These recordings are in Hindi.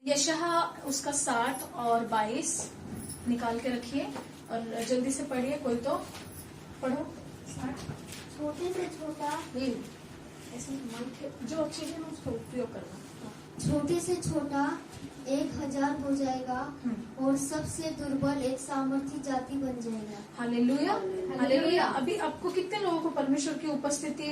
यशाया उसका 60 और 22 निकाल के रखिए और जल्दी से पढ़िए। कोई तो पढ़ो। 60। छोटे से छोटा ऐसे जो अच्छी है उसका उपयोग करना। छोटे से छोटा 1000 हो जाएगा और सबसे दुर्बल एक सामर्थी जाति बन जाएगा। Hallelujah, hallelujah. अभी आपको कितने लोगों को परमेश्वर की उपस्थिति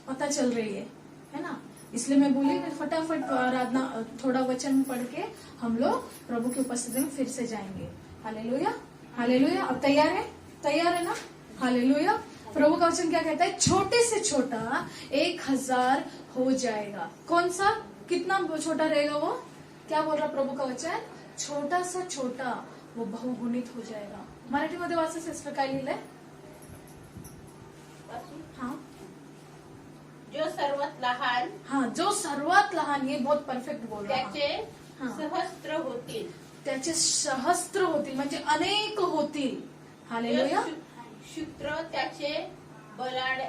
पता चल रही है ना? इसलिए मैं बोली फटाफट आराधना थोड़ा वचन पढ़ के हम लोग प्रभु की उपस्थिति में फिर से जाएंगे। Hallelujah, hallelujah. अब तैयार है? तैयार है ना? हालेलुया। प्रभु का वचन क्या कहता है? छोटे से छोटा 1000 हो जाएगा। कौन सा? कितना छोटा रहेगा वो? क्या बोल रहा प्रभु का वचन? छोटा सा छोटा वो बहुगुणित हो जाएगा। मराठीमध्ये वाचा सिस्टर, काय लिहिलंय? हाँ, जो सर्वात लहान, हाँ, जो सर्वात लहान, ये बहुत परफेक्ट बोल रहा है। त्याचे सहस्त्र होतील, त्याचे सहस्त्र होतील म्हणजे अनेक होतील। हालेलुया। शुक्र त्याचे बलाढ्य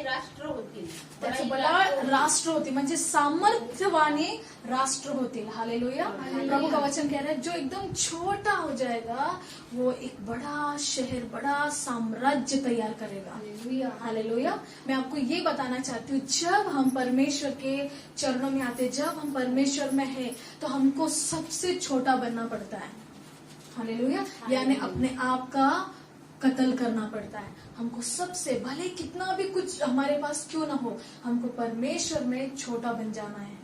राष्ट्र होतील, त्याचे बलाढ्य राष्ट्र होतील म्हणजे सामर्थ्यवानी राष्ट्र होतील। हालेलुया। प्रभु का वचन कह रहा है जो एकदम छोटा हो जाएगा वो एक बड़ा शहर, बड़ा साम्राज्य तैयार करेगा। हालेलुया। मैं आपको ये बताना चाहती हूँ, जब हम परमेश्वर के चरणों में आते, जब हम परमेश्वर में है तो हमको सबसे छोटा बनना पड़ता है। हालेलुया। यानी अपने आप का कत्ल करना पड़ता है। हमको सबसे, भले कितना भी कुछ हमारे पास क्यों ना हो, हमको परमेश्वर में छोटा बन जाना है।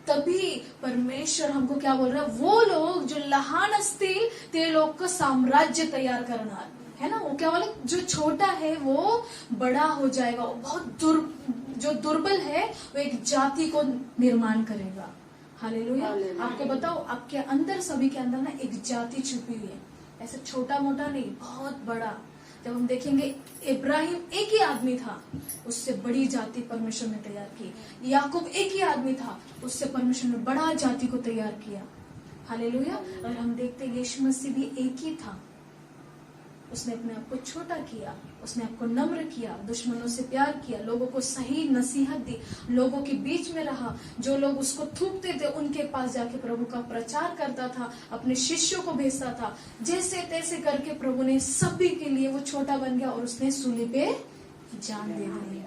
तभी परमेश्वर हमको क्या बोल रहा है? वो लोग जो लहान असतील ते लोग साम्राज्य तैयार करणार है ना। वो क्या बोले? जो छोटा है वो बड़ा हो जाएगा। वो बहुत जो दुर्बल है वो एक जाति को निर्माण करेगा। हालेलुया। आपको बताओ, आपके अंदर, सभी के अंदर ना एक जाति छुपी हुई है। ऐसे छोटा मोटा नहीं, बहुत बड़ा। जब हम देखेंगे इब्राहिम एक ही आदमी था, उससे बड़ी जाति परमेश्वर ने तैयार की। याकूब एक ही आदमी था, उससे परमेश्वर ने बड़ा जाति को तैयार किया। हालेलुया। और हम देखते यीशु मसीह भी एक ही था, उसने अपने आप को छोटा किया, उसने आपको नम्र किया, दुश्मनों से प्यार किया, लोगों को सही नसीहत दी, लोगों के बीच में रहा। जो लोग उसको थूकते थे उनके पास जाके प्रभु का प्रचार करता था, अपने शिष्यों को भेजता था। जैसे तैसे करके प्रभु ने सभी के लिए वो छोटा बन गया और उसने सूली पे जान दे दी।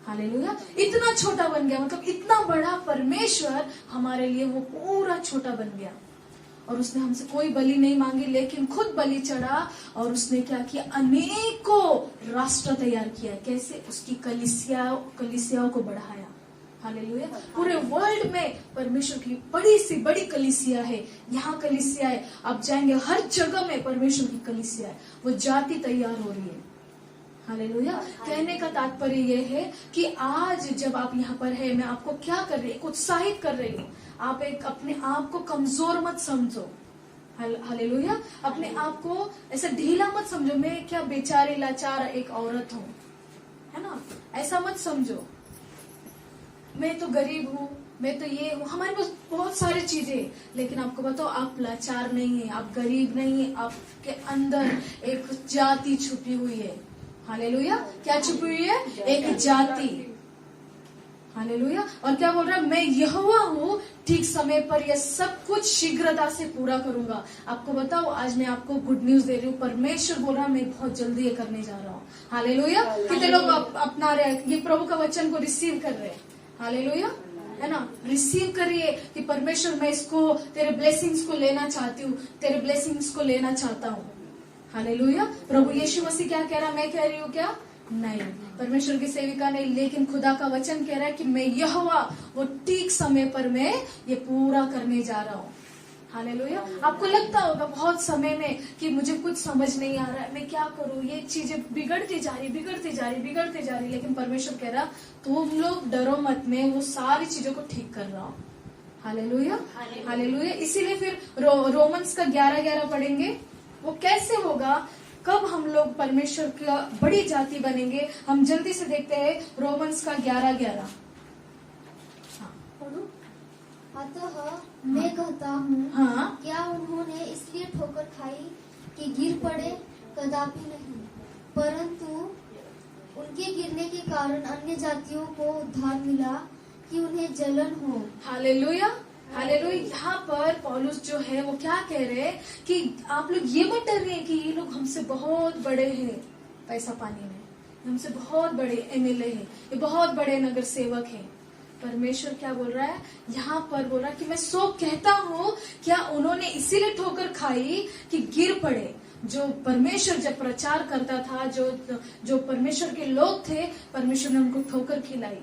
हालेलुया। इतना छोटा बन गया, मतलब इतना बड़ा परमेश्वर हमारे लिए वो पूरा छोटा बन गया। और उसने हमसे कोई बलि नहीं मांगी, लेकिन खुद बलि चढ़ा और उसने क्या किया? अनेकों राष्ट्र तैयार किया। कैसे? उसकी कलीसियाओं को बढ़ाया। हालेलुया। पूरे वर्ल्ड में परमेश्वर की बड़ी सी बड़ी कलीसिया है। यहाँ कलीसिया है, आप जाएंगे हर जगह में परमेश्वर की कलीसिया है। वो जाति तैयार हो रही है। हालेलुया। कहने का तात्पर्य यह है कि आज जब आप यहाँ पर है, मैं आपको क्या कर रही हूँ? उत्साहित कर रही हूँ। आप एक अपने आप को कमजोर मत समझो। हालेलुया। अपने आप को ऐसा ढीला मत समझो, मैं क्या बेचारी लाचार एक औरत हूँ, है ना, ऐसा मत समझो। मैं तो गरीब हूँ, मैं तो ये हूँ, हमारे पास बहुत सारी चीजें, लेकिन आपको बताओ आप लाचार नहीं है, आप गरीब नहीं है। आपके अंदर एक जाति छुपी हुई है। हालेलुया। क्या छुपी हुई है? एक जाति। हालेलुया। और क्या बोल रहा है? मैं यहोवा हूँ, ठीक समय पर यह सब कुछ शीघ्रता से पूरा करूंगा। आपको बताओ, आज मैं आपको गुड न्यूज दे रही हूँ। परमेश्वर बोल रहा है मैं बहुत जल्दी ये करने जा रहा हूँ। हालेलुया। कितने लोग अपना रहे हैं, ये प्रभु का वचन को रिसीव कर रहे हैं? हालेलुया, है ना। रिसीव करिए कि परमेश्वर मैं इसको, तेरे ब्लेसिंग्स को लेना चाहती हूँ, तेरे ब्लेसिंग्स को लेना चाहता हूँ। हालेलुया। प्रभु यीशु मसीह क्या कह रहा? मैं कह रही हूँ क्या? नहीं, परमेश्वर की सेविका नहीं, लेकिन खुदा का वचन कह रहा है कि मैं यहोवा, वो ठीक समय पर मैं ये पूरा करने जा रहा हूँ। हालेलुया। आपको लगता होगा बहुत समय में कि मुझे कुछ समझ नहीं आ रहा है, मैं क्या करूँ, ये चीजें बिगड़ती जा रही, लेकिन परमेश्वर कह रहा तुम लोग डरो मत, मैं वो सारी चीजों को ठीक कर रहा हूँ। Hallelujah, hallelujah. इसीलिए फिर रोमन्स का 11:11 पढ़ेंगे। वो कैसे होगा? कब हम लोग परमेश्वर का बड़ी जाति बनेंगे? हम जल्दी से देखते हैं रोमन्स का 11:11। अतः मैं कहता हूँ, हाँ, क्या उन्होंने इसलिए ठोकर खाई कि गिर पड़े? कदापि नहीं, परंतु उनके गिरने के कारण अन्य जातियों को उद्धार मिला, कि उन्हें जलन हो। Hallelujah, hallelujah. यहाँ पर पौलुस जो है वो क्या कह रहे हैं कि आप लोग ये मत डरिए कि ये लोग हमसे बहुत बड़े हैं पैसा पानी में, हमसे बहुत बड़े एमएलए हैं, ये बहुत बड़े नगर सेवक हैं। परमेश्वर क्या बोल रहा है यहाँ पर, बोल रहा है कि मैं सो कहता हूँ, क्या उन्होंने इसीलिए ठोकर खाई कि गिर पड़े। जो परमेश्वर जब प्रचार करता था, जो परमेश्वर के लोग थे, परमेश्वर ने उनको ठोकर खिलाई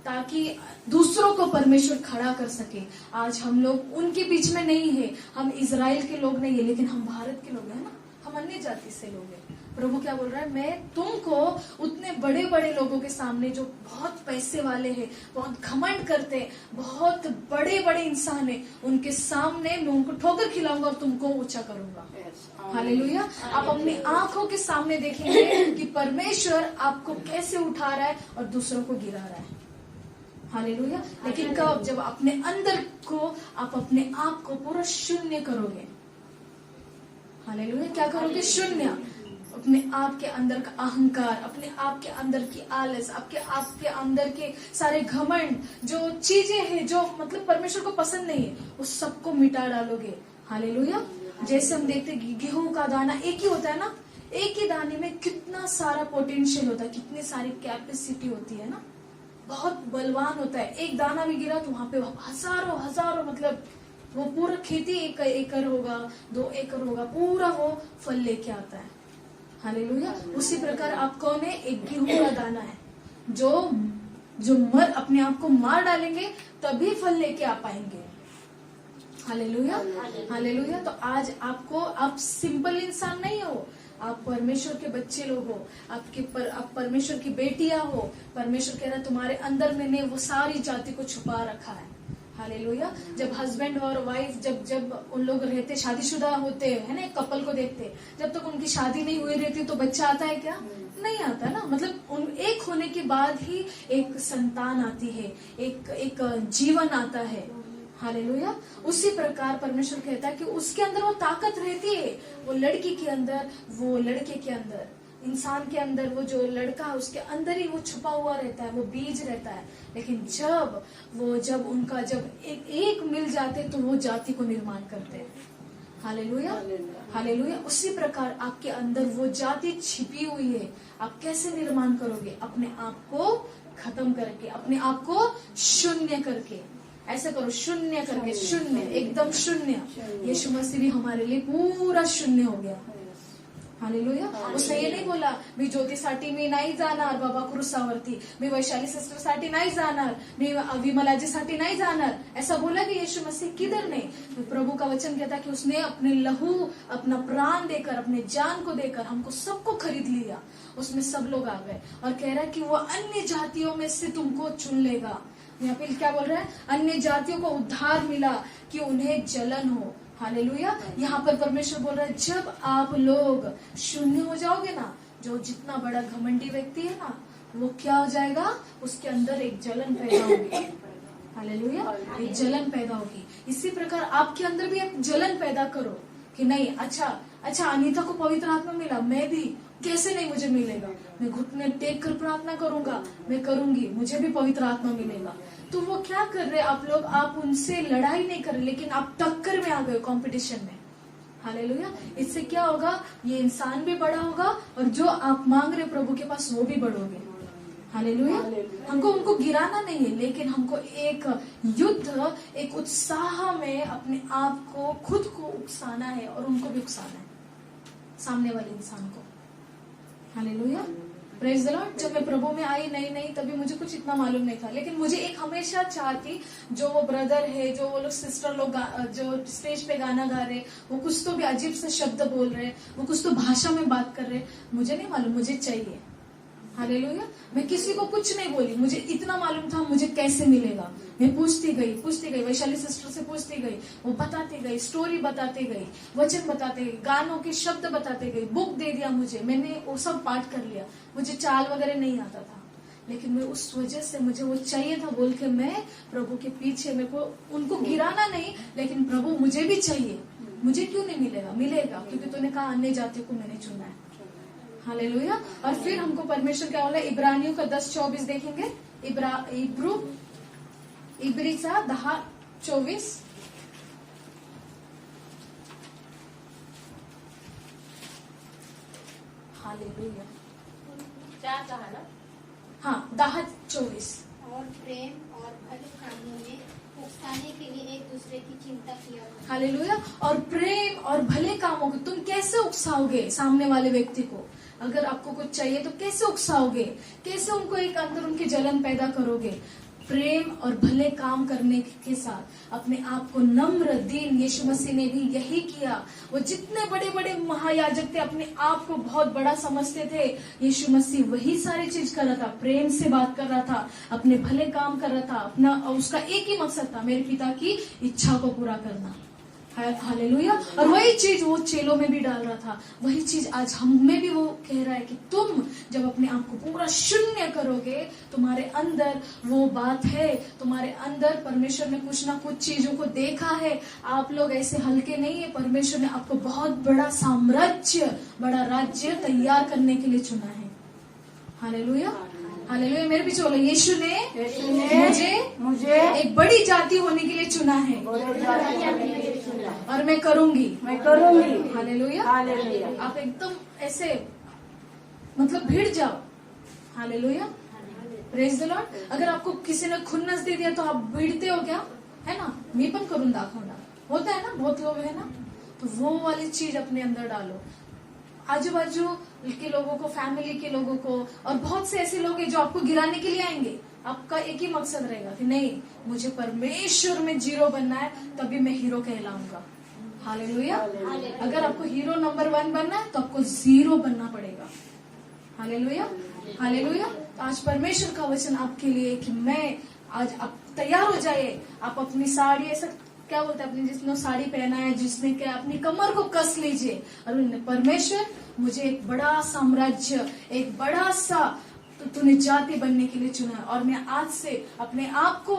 ताकि दूसरों को परमेश्वर खड़ा कर सके। आज हम लोग उनके बीच में नहीं है, हम इजराइल के लोग नहीं है, लेकिन हम भारत के लोग हैं ना, हम अन्य जाति से लोग हैं। प्रभु क्या बोल रहा है, मैं तुमको उतने बड़े बड़े लोगों के सामने जो बहुत पैसे वाले हैं, बहुत घमंड करते हैं, बहुत बड़े बड़े इंसान हैं, उनके सामने मैं उनको ठोकर खिलाऊंगा और तुमको ऊंचा करूंगा। हालेलुया। आप अपनी आंखों के सामने देखेंगे कि परमेश्वर आपको कैसे उठा रहा है और दूसरों को गिरा रहा है। हालेलुया। लेकिन कब? जब अपने अंदर को, आप अपने आप को पूरा शून्य करोगे। हालेलुया। क्या करोगे? शून्य। अपने आप के अंदर का अहंकार, अपने आप के अंदर की आलस, आपके अंदर के सारे घमंड, जो चीजें हैं जो मतलब परमेश्वर को पसंद नहीं है, उस सबको मिटा डालोगे। हालेलुया। जैसे हम देखते गेहूं का दाना एक ही होता है ना, एक ही दाने में कितना सारा पोटेंशियल होता है, कितनी सारी कैपेसिटी होती है ना, बहुत बलवान होता है। एक दाना भी गिरा तो वहां पे हजारों हजारों, मतलब वो पूरा खेती 1 एकड़ होगा, 2 एकड़ होगा, पूरा वो फल लेके आता है। हालेलुया। उसी प्रकार आप कौन है? एक गेहूं का दाना है, जो अपने आप को मार डालेंगे तभी फल लेके आ पाएंगे। Hallelujah, hallelujah. तो आज आप सिंपल इंसान नहीं हो, आप परमेश्वर के बच्चे लोग हो, आप परमेश्वर की बेटियां हो। परमेश्वर कह रहा है तुम्हारे अंदर मैंने वो सारी जाति को छुपा रखा है। हालेलुया। जब हस्बैंड और वाइफ जब उन लोग रहते, शादीशुदा होते है ना, कपल को देखते, जब तक उनकी शादी नहीं हुई रहती तो बच्चा आता है क्या? नहीं आता ना। मतलब एक होने के बाद ही एक संतान आती है, एक जीवन आता है। हालेलुया। उसी प्रकार परमेश्वर कहता है कि उसके अंदर वो ताकत रहती है, वो लड़की के अंदर, वो लड़के के अंदर, इंसान के अंदर, वो जो लड़का है उसके अंदर ही वो छुपा हुआ रहता है, वो बीज रहता है। लेकिन जब उनका एक मिल जाते तो वो जाति को निर्माण करते हैं। Hallelujah, hallelujah. उसी प्रकार आपके अंदर वो जाति छिपी हुई है। आप कैसे निर्माण करोगे? अपने आप को खत्म करके, अपने आप को शून्य करके। ऐसे करो, शून्य करके, शून्य, एकदम शून्य। यीशु मसीह भी हमारे लिए पूरा शून्य हो गया। हालेलुया। उसने ये नहीं बोला मी ज्योतीसाठी मी नाही जाणार बाबा क्रुसावरती, मी वैशाली सिस्टर साठी नाही जाणार, मी विमलाजीसाठी नाही जाणार, ऐसा बोला कि यीशु मसीह? किधर नहीं। प्रभु का वचन कहता कि उसने अपने लहू, अपना प्राण देकर, अपने जान को देकर हमको सबको खरीद लिया। उसमें सब लोग आ गए और कह रहा है कि वो अन्य जातियों में से तुमको चुन लेगा। यहाँ पे क्या बोल रहा है? अन्य जातियों को उद्धार मिला कि उन्हें जलन हो। हालेलुया। यहाँ पर परमेश्वर बोल रहा है जब आप लोग शून्य हो जाओगे ना, जो जितना बड़ा घमंडी व्यक्ति है ना, वो क्या हो जाएगा? उसके अंदर एक जलन पैदा होगी। हालेलुया। एक जलन पैदा होगी। इसी प्रकार आपके अंदर भी एक जलन पैदा करो कि नहीं, अच्छा अनीता को पवित्र आत्मा मिला, मैं भी कैसे नहीं मुझे मिलेगा, मैं घुटने टेक कर प्रार्थना करूंगा, मैं करूंगी, मुझे भी पवित्र आत्मा मिलेगा। तो वो क्या कर रहे आप लोग? आप उनसे लड़ाई नहीं कर रहे, लेकिन आप टक्कर में आ गए, कंपटीशन में। हालेलुया। इससे क्या होगा? ये इंसान भी बड़ा होगा और जो आप मांग रहे प्रभु के पास वो भी बढ़ोगे। हालेलुया। हमको उनको गिराना नहीं है, लेकिन हमको एक युद्ध, एक उत्साह में अपने आप को, खुद को उकसाना है और उनको भी उकसाना है, सामने वाले इंसान को। हालेलुया। Praise the Lord. जब मैं प्रभु में आई नई तभी मुझे कुछ इतना मालूम नहीं था, लेकिन मुझे एक हमेशा चाह थी, जो वो ब्रदर है, जो वो लोग सिस्टर लोग जो स्टेज पे गाना गा रहे, वो कुछ तो भी अजीब से शब्द बोल रहे, वो कुछ तो भाषा में बात कर रहे, मुझे नहीं मालूम, मुझे चाहिए। हालेलुया। मैं किसी को कुछ नहीं बोली, मुझे इतना मालूम था मुझे कैसे मिलेगा। मैं पूछती गई, वैशाली सिस्टर से पूछती गई, वो बताती गई, स्टोरी बताते गई, वचन बताते गई, गानों के शब्द बताते गई, बुक दे दिया मुझे, मैंने वो सब पाठ कर लिया। मुझे चाल वगैरह नहीं आता था, लेकिन मैं उस वजह से मुझे वो चाहिए था बोल के मैं प्रभु के पीछे, मेरे को उनको गिराना नहीं, लेकिन प्रभु मुझे भी चाहिए, मुझे क्यों नहीं मिलेगा? मिलेगा, क्योंकि तूने कहा अन्य जाति को मैंने चुना है। हालेलुया। और फिर हमको परमेश्वर क्या बोला? इब्रानियों का 10:24 देखेंगे। इब्रीचा 10:24. हालेलुया. 4 कहा ना. हाँ 10:24. और प्रेम और भले कामों में उकसाने के लिए एक दूसरे की चिंता किया करो। हालेलुया. और प्रेम और भले कामों को तुम कैसे उकसाओगे सामने वाले व्यक्ति को? अगर आपको कुछ चाहिए तो कैसे उकसाओगे? कैसे उनको एक अंदर उनकी जलन पैदा करोगे? प्रेम और भले काम करने के साथ अपने आप को नम्र दीन. यीशु मसीह ने भी यही किया. वो जितने बड़े बड़े महायाजक थे अपने आप को बहुत बड़ा समझते थे. यीशु मसीह वही सारी चीज कर रहा था. प्रेम से बात कर रहा था, अपने भले काम कर रहा था. अपना उसका एक ही मकसद था, मेरे पिता की इच्छा को पूरा करना. हालेलुया. और वही चीज वो चेलों में भी डाल रहा था. वही चीज आज हम में भी वो कह रहा है कि तुम जब अपने आप को पूरा शून्य करोगे, तुम्हारे अंदर वो बात है. तुम्हारे अंदर परमेश्वर ने कुछ ना कुछ चीजों को देखा है. आप लोग ऐसे हल्के नहीं है. परमेश्वर ने आपको बहुत बड़ा साम्राज्य, बड़ा राज्य तैयार करने के लिए चुना है. हालेलुया. हालेलुया. मेरे पीछे बोलो, यीशु ने मुझे एक बड़ी जाति होने के लिए चुना है और मैं करूंगी. हालेलुया. आप एकदम ऐसे मतलब भिड़ जाओ. हालेलुया. Praise the Lord. अगर आपको किसी ने खुन्नस दे दिया तो आप भिड़ते हो क्या? है ना. मी पण करून दाखवणार होता है ना. बहुत लोग है ना. तो वो वाली चीज अपने अंदर डालो. आजू बाजू के लोगों को, फैमिली के लोगों को, और बहुत से ऐसे लोग हैं जो आपको गिराने के लिए आएंगे. आपका एक ही मकसद रहेगा कि नहीं, मुझे परमेश्वर में जीरो बनना है, तभी मैं हीरो कहलाऊंगा. हालेलुया. अगर आपको हीरो नंबर 1 बनना है तो आपको जीरो बनना पड़ेगा. हालेलुया. हालेलुया. तो आज परमेश्वर का वचन आपके लिए कि मैं आज आप तैयार हो जाइए. आप अपनी साड़ी ऐसा क्या बोलते हैं, अपनी जिसने साड़ी पहना है, जिसने क्या अपनी कमर को कस लीजिए और परमेश्वर मुझे एक बड़ा साम्राज्य, एक बड़ा सा तो तूने जाति बनने के लिए चुना है. और मैं आज से अपने आप को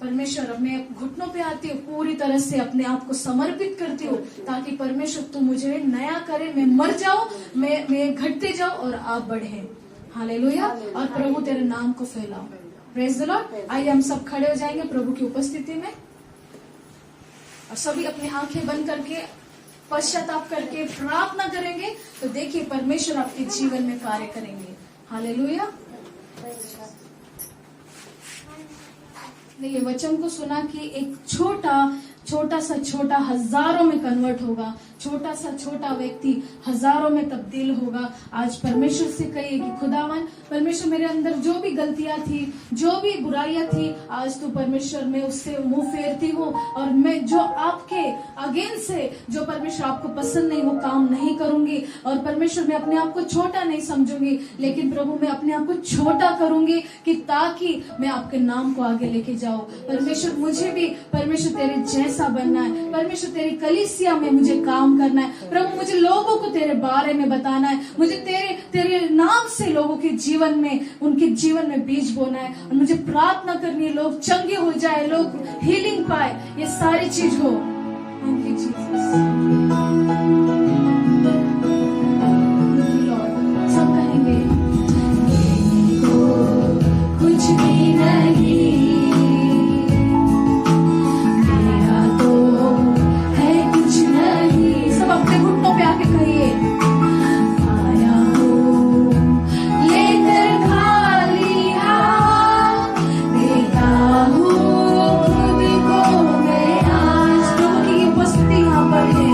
परमेश्वर, मैं घुटनों पे आती हूँ, पूरी तरह से अपने आप को समर्पित करती हूँ ताकि परमेश्वर तू मुझे नया करे. मैं मर जाऊं, मैं घटते जाऊं और आप बढ़े. हालेलुया. और प्रभु तेरे नाम को फैलाओ. Praise the Lord. आइए हम सब खड़े हो जाएंगे प्रभु की उपस्थिति में और सभी अपनी आंखें बंद करके पश्चाताप करके प्रार्थना करेंगे. तो देखिए परमेश्वर आपके जीवन में कार्य करेंगे. हालेलुया. ये वचन को सुना कि एक छोटा सा हजारों में कन्वर्ट होगा. छोटा सा छोटा व्यक्ति हजारों में तब्दील होगा. आज परमेश्वर से कहिए कि खुदावन परमेश्वर, मेरे अंदर जो भी गलतियां थी, जो भी बुराइयां थी, आज तू परमेश्वर में उससे मुंह फेरती हूँ और मैं जो आपके अगेंस्ट से, जो परमेश्वर आपको पसंद नहीं, वो काम नहीं करूंगी. और परमेश्वर मैं अपने आप को छोटा नहीं समझूंगी, लेकिन प्रभु मैं अपने आप को छोटा करूंगी कि ताकि मैं आपके नाम को आगे लेके जाऊं. परमेश्वर मुझे भी परमेश्वर तेरे जैसा बनना है. परमेश्वर तेरी कलीसिया में मुझे काम करना है. प्रभु मुझे लोगों को तेरे बारे में बताना है. मुझे तेरे नाम से लोगों के जीवन में, उनके जीवन में बीज बोना है. और मुझे प्रार्थना करनी है, लोग चंगे हो जाए, लोग हीलिंग पाए, ये सारी चीज हो. Thank you Jesus. सब कहेंगे कुछ भी नहीं, अपने घुटनों पे आके कहिए, आया हूँ लेकर खाली हाथ, देता हूँ खुद को मैं आज. प्रभु की उपस्थिति यहाँ पर है.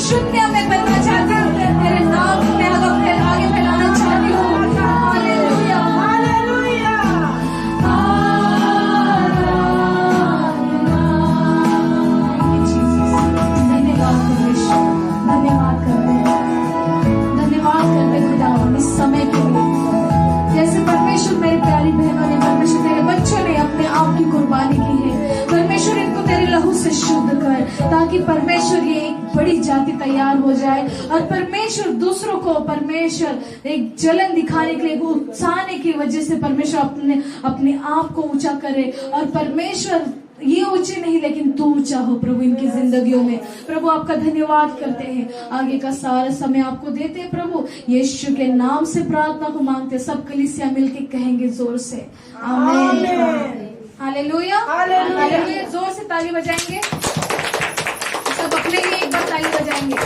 शून्य में बनना चाहती हूँ, तेरे नाम को मैं आगे फैलाना चाहती हूँ। Hallelujah, hallelujah. धन्यवाद परमेश्वर, धन्यवाद करते हैं, धन्यवाद करते खुदा इस समय के लिए। जैसे परमेश्वर मेरी प्यारी बहनों ने, परमेश्वर तेरे बच्चों ने अपने आप की कुर्बानी की है, परमेश्वर इनको तेरे लहू से शुद्ध कर, ताकि परमेश्वर ये एक बड़ी जाति तैयार हो जाए और परमेश्वर दूसरों को परमेश्वर एक जलन दिखाने के लिए, उकसाने की वजह से परमेश्वर अपने आप को ऊंचा करे और परमेश्वर ये ऊंचे नहीं लेकिन तू ऊंचा हो प्रभु इनकी जिंदगियों में। प्रभु आपका धन्यवाद करते हैं, आगे का सारा समय आपको देते हैं प्रभु, यीशु के नाम से प्रार्थना को मांगते, सब कलीसिया मिलके कहेंगे जोर से आमीन। Hallelujah, hallelujah. जोर से ताली बजाएंगे, सब अपने लिए एक बार ताली बजाएंगे।